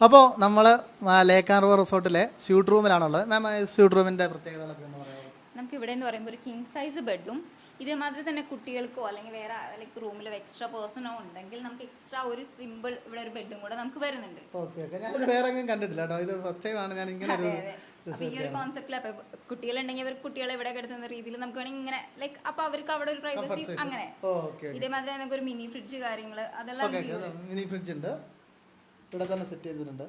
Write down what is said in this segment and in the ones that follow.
അപ്പോൾ നമ്മൾ lake and river റിസോർട്ടിലെ സ്യൂട്ട് റൂമിലാണുള്ളത്. മാം, സ്യൂട്ട് റൂമിൻ്റെ പ്രത്യേകതകളൊക്കെ എന്ന് പറയുന്നത് നമുക്ക് ഇവിടെ എന്ന് പറയുമ്പോൾ ഒരു കിങ് സൈസ് ബെഡും ഇതേമാതിരി തന്നെ കുട്ടികൾക്കോ അല്ലെങ്കിൽ വേറെ ലൈക്ക് റൂമിൽ എക്സ്ട്രാ പേഴ്സണോ ഉണ്ടെങ്കിൽ നമുക്ക് എക്സ്ട്രാ ഒരു സിമ്പിൾ ഇവിടെ ഒരു ബെഡും കൂടെ നമുക്ക് വരുന്നുണ്ട്. ഓക്കെ ഓക്കെ, ഞാൻ വേറെ എങ്ങും കണ്ടിട്ടില്ല കേട്ടോ, ഇത് ഫസ്റ്റ് ടൈം ആണ് ഞാൻ ഇങ്ങനെ ഒരു അപ്പൊ ഈ ഒരു കോൺസെപ്റ്റിൽ അപ്പൊ കുട്ടികളുണ്ടെങ്കിൽ അവർ കുട്ടികളെ ഇവിടെ കിടത്തുന്ന രീതിയിൽ നമുക്ക് വേണമെങ്കിൽ ഇങ്ങനെ ലൈക്ക് അപ്പൊ അവർക്ക് അവിടെ ഒരു പ്രൈവസി അങ്ങനെ ഇതേമാതിരി നമുക്ക് ഒരു മിനി ഫ്രിഡ്ജ് കാര്യങ്ങള് അതെല്ലാം മിനി ഫ്രിഡ്ജ് ഉണ്ട് ഇവിടെ തന്നെ സെറ്റ് ചെയ്തിട്ടുണ്ട്.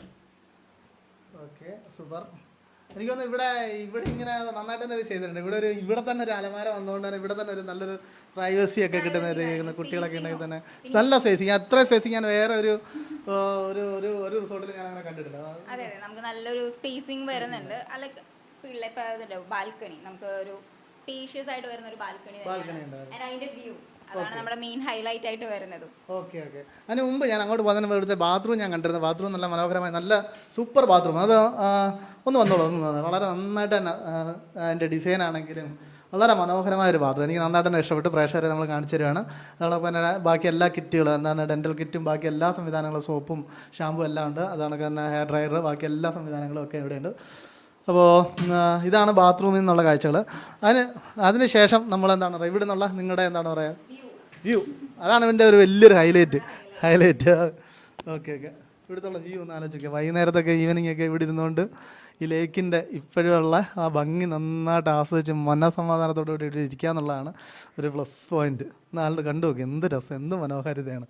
Okay, super. എനിക്ക് തോന്നുന്നു ഇവിടെ ഇങ്ങനെ നന്നായിട്ട് തന്നെ ഇത് ചെയ്തിട്ടുണ്ട്. ഇവിടെ തന്നെ ഒരു അലമാര വന്നുകൊണ്ട് തന്നെ ഇവിടെ തന്നെ ഒരു നല്ലൊരു പ്രൈവസി ഒക്കെ കിട്ടുന്ന ഒരു കുട്ടികളൊക്കെ ഉണ്ടെങ്കിൽ തന്നെ നല്ല സ്പേസിങ്, അത്ര സ്പേസിങ് ഞാൻ വേറെ ഒരു റിസോർട്ടിൽ ഞാൻ അങ്ങനെ കണ്ടിട്ടില്ല. അതെ അതെ, നമുക്ക് നല്ലൊരു സ്പേസിങ് വരുന്നുണ്ട്. ലൈക്ക് ബാൽക്കണി, നമുക്ക് ഒരു സ്പേഷ്യസ് ആയിട്ട് വരുന്ന ഒരു ബാൽക്കണി അതിന്റെ വ്യൂ അതാണ് നമ്മുടെ മെയിൻ ഹൈലൈറ്റ് ആയിട്ട് വരുന്നത്. ഓക്കെ ഓക്കെ, അതിന് മുമ്പ് ഞാൻ അങ്ങോട്ട് പോകുന്നതിന് ഇവിടുത്തെ ബാത്റൂം ഞാൻ കണ്ടിരുന്നത്. ബാത്റൂം നല്ല മനോഹരമായ നല്ല സൂപ്പർ ബാത്റൂം. അത് ഒന്ന് വന്നോളൂ, വളരെ നന്നായിട്ട് തന്നെ അതിൻ്റെ ഡിസൈൻ ആണെങ്കിലും വളരെ മനോഹരമായ ഒരു ബാത്റൂം. എനിക്ക് നന്നായിട്ട് തന്നെ ഇഷ്ടപ്പെട്ട് പ്രേക്ഷകരെ നമ്മൾ കാണിച്ചു തരികയാണ്. അതോടൊപ്പം തന്നെ ബാക്കി എല്ലാ കിറ്റുകളും എന്താണ് ഡെൻറ്റൽ കിറ്റും ബാക്കി എല്ലാ സംവിധാനങ്ങളും സോപ്പും ഷാമ്പും എല്ലാം ഉണ്ട്. അതാണ് തന്നെ ഹെയർ ഡ്രയർ ബാക്കി എല്ലാ സംവിധാനങ്ങളും ഒക്കെ ഇവിടെയുണ്ട്. അപ്പോൾ ഇതാണ് ബാത്റൂമിൽ നിന്നുള്ള കാഴ്ചകൾ. അതിന് ശേഷം നമ്മളെന്താണ് പറയുക, ഇവിടെ നിന്നുള്ള നിങ്ങളുടെ എന്താണ് പറയുക വ്യൂ, അതാണ് ഇതിൻ്റെ ഒരു വലിയൊരു ഹൈലൈറ്റ്. ഓക്കെ ഓക്കെ, ഇവിടുത്തെ വ്യൂ ഒന്ന് ആലോചിക്കുക. വൈകുന്നേരത്തൊക്കെ ഈവനിങ് ഒക്കെ ഇവിടെ ഇരുന്നുകൊണ്ട് ഈ ലേക്കിൻ്റെ ഇപ്പോഴുള്ള ആ ഭംഗി നന്നായിട്ട് ആസ്വദിച്ച് മനസമാധാനത്തോടു കൂടി ഇവിടെ ഇരിക്കുക എന്നുള്ളതാണ് ഒരു പ്ലസ് പോയിന്റ്. നാളെ കണ്ടു നോക്കി, എന്ത് രസം, എന്ത് മനോഹാരിതയാണ്.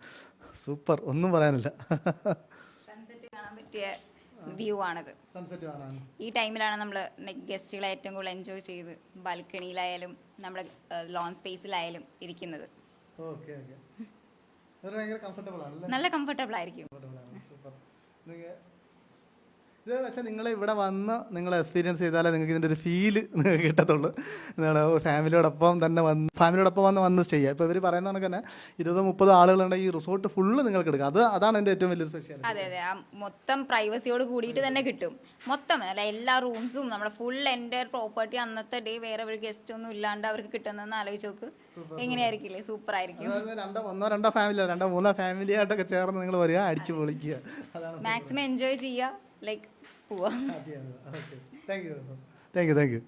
സൂപ്പർ, ഒന്നും പറയാനില്ല. സൺസെറ്റ് കാണാൻ പറ്റിയ വ്യൂ ആണത്. സൺസെറ്റ് കാണാൻ ഈ ടൈമിലാണ് നമ്മൾ ഗസ്റ്റുകളെ ഏറ്റവും കൂടുതൽ എൻജോയ് ചെയ്ത് ബാൽക്കണിയിലായാലും നമ്മുടെ ലോൺ സ്പേസിലായാലും ഇരിക്കുന്നത്. ഓക്കെ ഓക്കെ, ഭയങ്കര കംഫർട്ടബിൾ ആണ്, നല്ല കംഫർട്ടബിൾ ആയിരിക്കും. ഇത് പക്ഷേ നിങ്ങൾ ഇവിടെ വന്ന് നിങ്ങൾ എക്സ്പീരിയൻസ് ചെയ്താലേ നിങ്ങൾക്ക് ഇതിൻ്റെ ഒരു ഫീല് നിങ്ങൾക്ക് കിട്ടത്തുള്ളൂ. എന്താണ് ഫാമിലിയോടൊപ്പം വന്ന് ചെയ്യുക. ഇപ്പോൾ ഇവർ പറയുന്ന കണക്ക് തന്നെ 20-30 ആളുകളുണ്ടെങ്കിൽ ഈ റിസോർട്ട് ഫുള്ള് നിങ്ങൾക്ക് എടുക്കാം. അതാണ് എൻ്റെ ഏറ്റവും വലിയൊരു സ്പെഷ്യാലിറ്റി. അതെ അതെ, ആ മൊത്തം പ്രൈവസിയോട് കൂടിയിട്ട് തന്നെ കിട്ടും. മൊത്തം അല്ല എല്ലാ റൂംസും നമ്മുടെ ഫുൾ എൻ്റെ പ്രോപ്പർട്ടി അന്നത്തെ ഡേ വേറെ ഒരു ഗസ്റ്റ് ഒന്നും ഇല്ലാണ്ട് അവർക്ക് കിട്ടുന്നതെന്ന് ആലോചിച്ച് നോക്ക്, എങ്ങനെയായിരിക്കില്ലേ? സൂപ്പർ ആയിരിക്കും. 1-2 ഫാമിലി 2-3 ഫാമിലി ആയിട്ടൊക്കെ ചേർന്ന് നിങ്ങൾ വരിക, അടിച്ചു പൊളിക്കുക, മാക്സിമം എൻജോയ് ചെയ്യുക, ലൈക്ക് പോവാം. Thank you.